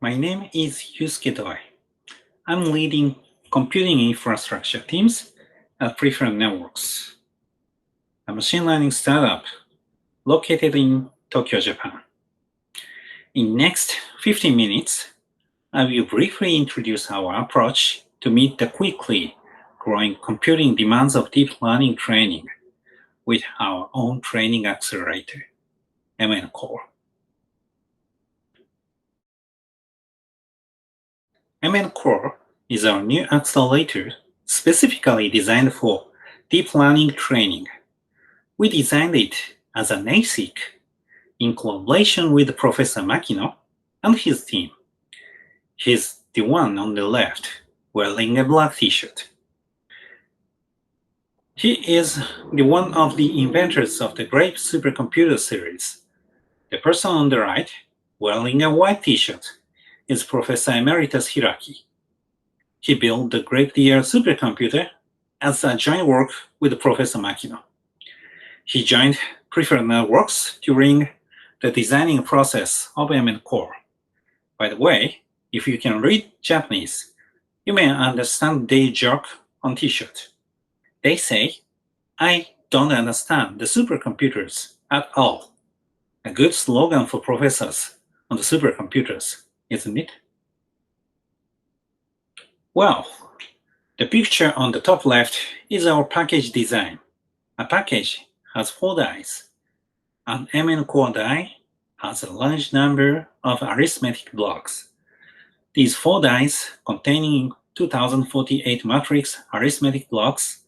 My name is Yusuke Doi. I'm leading computing infrastructure teams at Preferred Networks, a machine learning startup located in Tokyo, Japan. In next 15 minutes, I will briefly introduce our approach to meet the quickly growing computing demands of deep learning training with our own training accelerator, MN Core. MN Core is our new accelerator specifically designed for deep learning training. We designed it as an ASIC in collaboration with Professor Makino and his team. He's the one on the left wearing a black t-shirt. He is the one of the inventors of the Grape supercomputer series. The person on the right, wearing a white t-shirt, is Professor Emeritus Hiraki. He built the Grape DR supercomputer as a joint work with Professor Makino. He joined Preferred Networks during the designing process of MN Core. By the way, if you can read Japanese, you may understand their joke on t-shirt. They say, "I don't understand the supercomputers at all." A good slogan for professors on the supercomputers, isn't it? Well, the picture on the top left is our package design. A package has 4 dies. An MN Core die has a large number of arithmetic blocks. These 4 dies, containing 2048 matrix arithmetic blocks,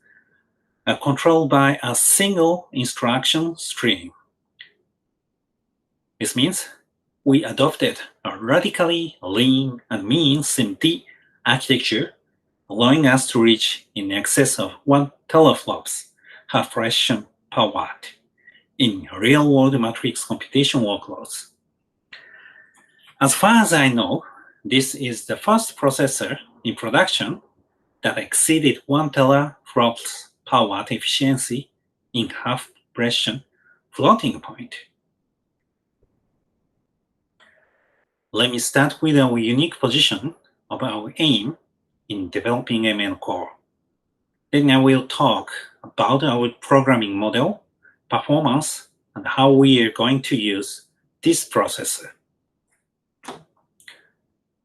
are controlled by a single instruction stream. This means we adopted a radically lean and mean SIMD architecture, allowing us to reach in excess of 1 teraflops half fraction per watt in real-world matrix computation workloads. As far as I know, this is the first processor in production that exceeded 1 teraflops per watt efficiency in half fraction floating point. Let me start with our unique position of our aim in developing MN Core. Then I will talk about our programming model, performance, and how we are going to use this processor.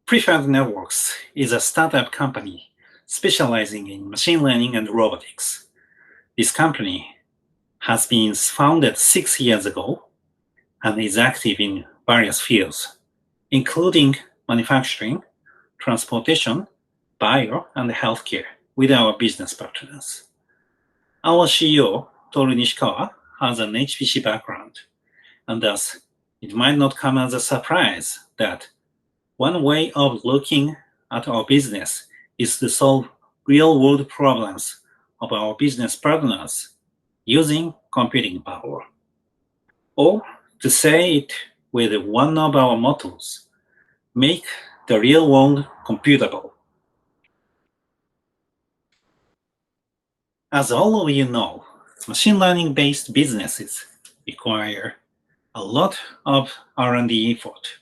Preferred Networks is a startup company specializing in machine learning and robotics. This company has been founded 6 years ago and is active in various fields, including manufacturing, transportation, bio, and healthcare with our business partners. Our CEO, Toru Nishikawa, has an HPC background, and thus it might not come as a surprise that one way of looking at our business is to solve real-world problems of our business partners using computing power. Or, to say it with one of our mottos, make the real world computable. As all of you know, machine learning-based businesses require a lot of R&D effort.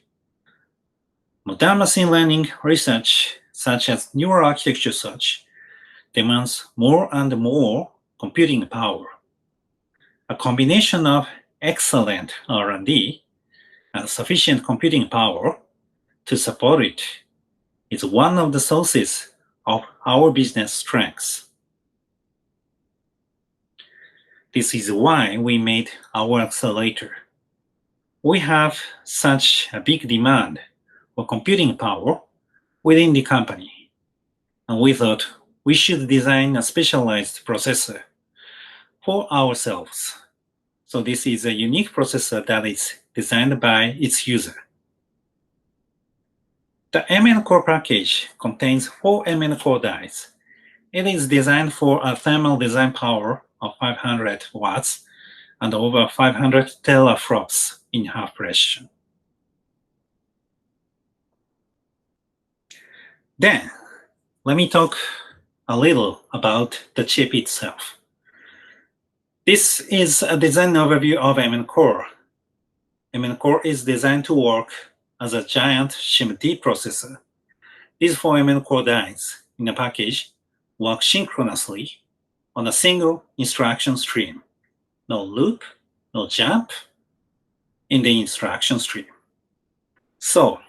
Modern machine learning research, such as neural architecture search, demands more and more computing power. A combination of excellent R&D and sufficient computing power to support it is one of the sources of our business strengths. This is why we made our accelerator. We have such a big demand for computing power within the company, and we thought we should design a specialized processor for ourselves. So this is a unique processor that is designed by its user. The MN Core package contains 4 MN Core dies. It is designed for a thermal design power of 500 watts and over 500 teraflops in half fraction. Then, let me talk a little about the chip itself. This is a design overview of MN Core. MN Core is designed to work as a giant SIMD processor. These 4 MN core dies in a package work synchronously on a single instruction stream. No loop, no jump in the instruction stream. So,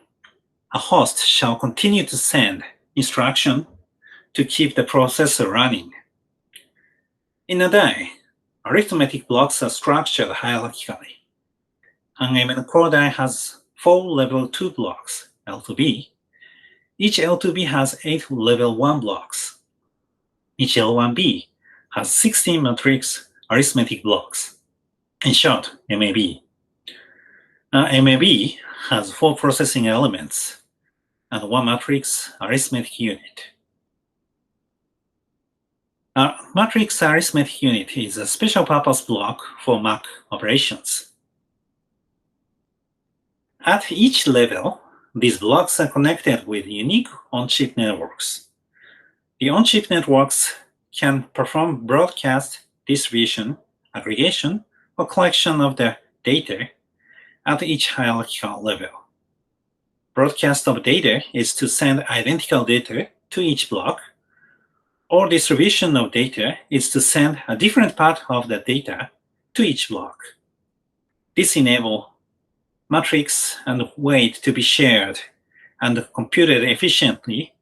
a host shall continue to send instruction to keep the processor running. In a die, arithmetic blocks are structured hierarchically. An MN core die has 4 level 2 blocks, L2B. Each L2B has 8 level 1 blocks. Each L1B has 16 matrix arithmetic blocks. In short, MAB. MAB has 4 processing elements and 1 matrix arithmetic unit. A matrix arithmetic unit is a special purpose block for Mac operations. At each level, these blocks are connected with unique on-chip networks. The on-chip networks can perform broadcast, distribution, aggregation, or collection of the data at each hierarchical level. Broadcast of data is to send identical data to each block, or distribution of data is to send a different part of the data to each block. This enables matrix and weight to be shared and computed efficiently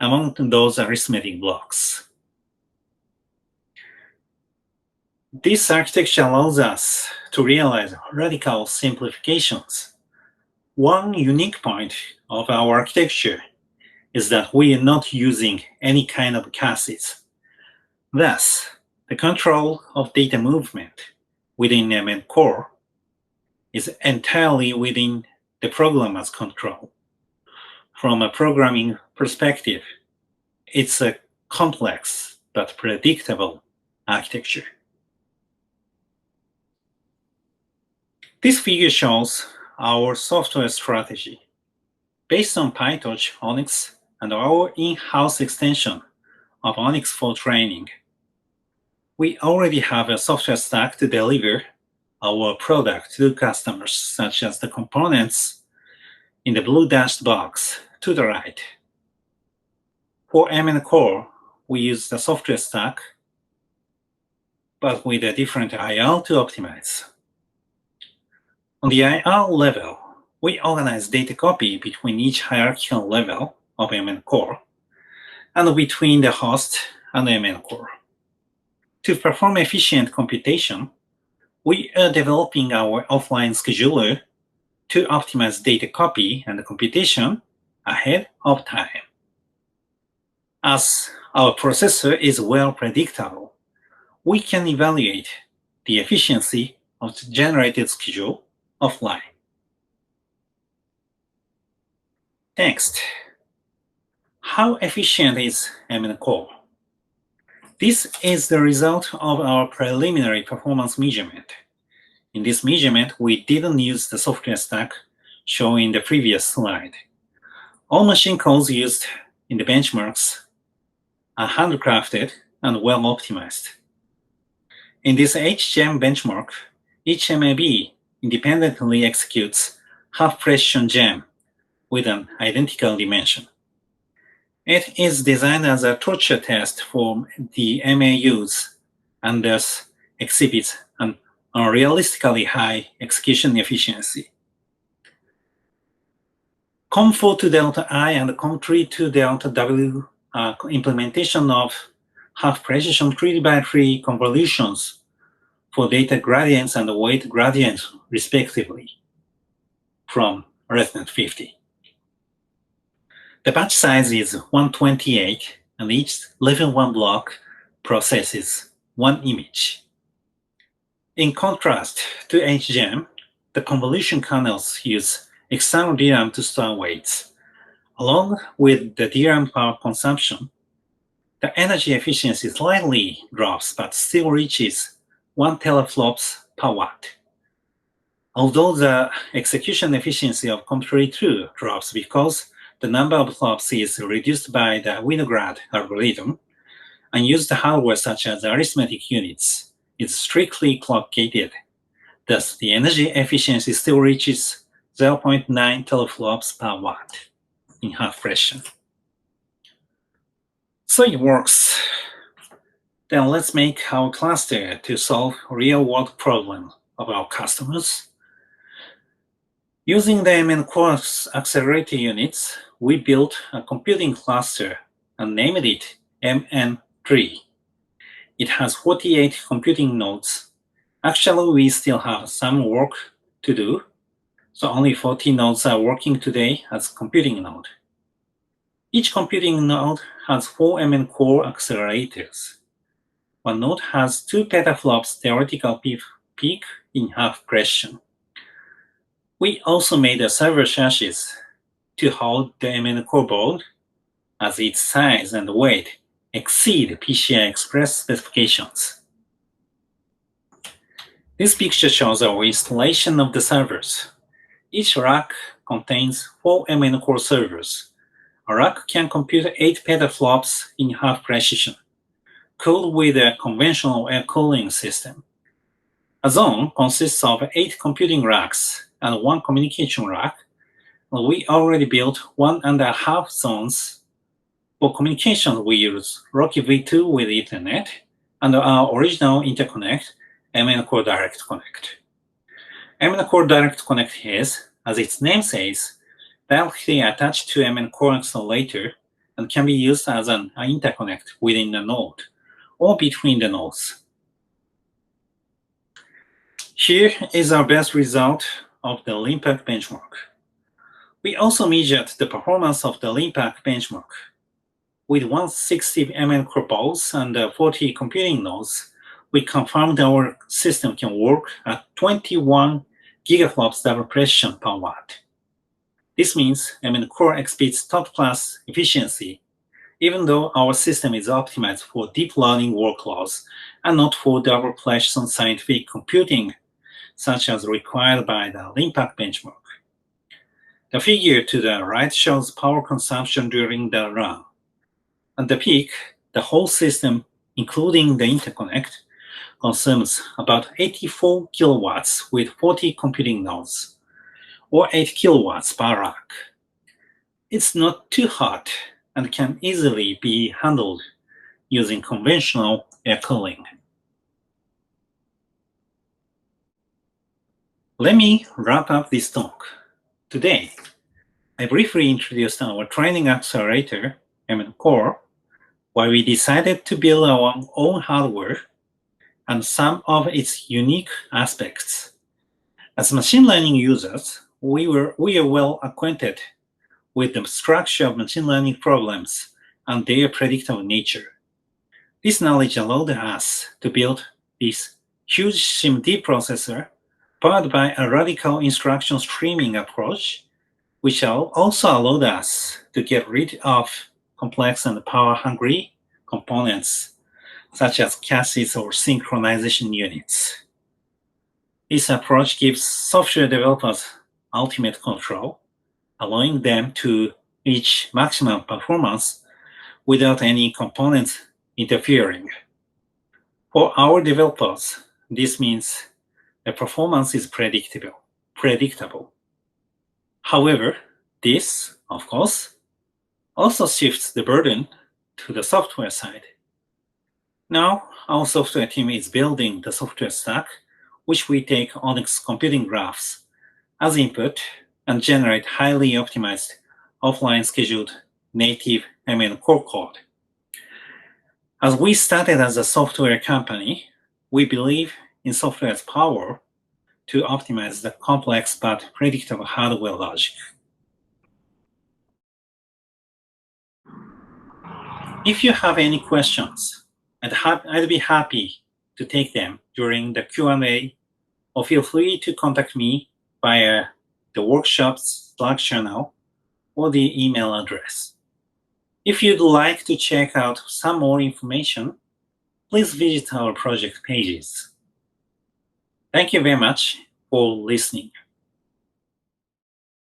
among those arithmetic blocks. This architecture allows us to realize radical simplifications. One unique point of our architecture is that we are not using any kind of caches. Thus, the control of data movement within MN core is entirely within the programmer's control. From a programming perspective, it's a complex but predictable architecture. This figure shows our software strategy. Based on PyTorch, Onyx, and our in-house extension of Onyx for training, we already have a software stack to deliver our product to customers, such as the components in the blue dashed box to the right. For MN core, we use the software stack, but with a different IR to optimize. On the IR level, we organize data copy between each hierarchical level of MN core and between the host and MN core. To perform efficient computation, we are developing our offline scheduler to optimize data copy and computation ahead of time. As our processor is well predictable, we can evaluate the efficiency of the generated schedule offline. Next, how efficient is MN core? This is the result of our preliminary performance measurement. In this measurement, we didn't use the software stack shown in the previous slide. All machine codes used in the benchmarks are handcrafted and well optimized. In this HGEM benchmark, each MAB independently executes half-precision gem with an identical dimension. It is designed as a torture test for the MAUs and thus exhibits an unrealistically high execution efficiency. COM4 to delta I and COM3 to delta W implementation of half-precision 3x3 convolutions for data gradients and weight gradients, respectively, from ResNet 50. The batch size is 128, and each level 1 block processes 1 image. In contrast to HGEM, the convolution kernels use external DRAM to store weights. Along with the DRAM power consumption, the energy efficiency slightly drops but still reaches 1 teraflops per watt. Although the execution efficiency of COM32 drops because the number of flops is reduced by the Winograd algorithm, unused hardware such as arithmetic units is strictly clock gated. Thus, the energy efficiency still reaches 0.9 teraflops per watt in half pressure. So it works. Then let's make our cluster to solve real-world problem of our customers. Using the MN Core Accelerator units, we built a computing cluster and named it MN3. It has 48 computing nodes. Actually, we still have some work to do, so only 40 nodes are working today as computing node. Each computing node has 4 MN Core accelerators. One node has 2 petaflops theoretical peak in half pressure. We also made a server chassis to hold the MN Core board as its size and weight exceed PCI Express specifications. This picture shows our installation of the servers. Each rack contains 4 MN Core servers. A rack can compute 8 petaflops in half precision, cooled with a conventional air cooling system. A zone consists of 8 computing racks and 1 communication rack. We already built 1.5 zones. For communication, we use Rocky V2 with Ethernet and our original interconnect, MN Core Direct Connect. MN Core Direct Connect is, as its name says, directly attached to MN Core Accelerator and can be used as an interconnect within the node or between the nodes. Here is our best result of the LINPACK benchmark. We also measured the performance of the LINPACK benchmark. With 160 MN Core balls and 40 computing nodes, we confirmed our system can work at 21 gigaflops double precision per watt. This means MN Core exceeds top-class efficiency, even though our system is optimized for deep learning workloads and not for double precision scientific computing, such as required by the LINPACK benchmark. The figure to the right shows power consumption during the run. At the peak, the whole system, including the interconnect, consumes about 84 kilowatts with 40 computing nodes, or 8 kilowatts per rack. It's not too hot and can easily be handled using conventional air cooling. Let me wrap up this talk. Today, I briefly introduced our training accelerator, MN Core, why we decided to build our own hardware, and some of its unique aspects. As machine learning users, we are well acquainted with the structure of machine learning problems and their predictable nature. This knowledge allowed us to build this huge SIMD processor powered by a radical instruction streaming approach, which also allowed us to get rid of complex and power-hungry components, such as caches or synchronization units. This approach gives software developers ultimate control, allowing them to reach maximum performance without any components interfering. For our developers, this means the performance is predictable. However, this, of course, also shifts the burden to the software side. Now, our software team is building the software stack, which we take ONNX computing graphs as input and generate highly optimized offline scheduled native MN Core code. As we started as a software company, we believe in software's power to optimize the complex but predictable hardware logic. If you have any questions, I'd be happy to take them during the Q&A, or feel free to contact me via the workshop's Slack channel or the email address. If you'd like to check out some more information, please visit our project pages. Thank you very much for listening.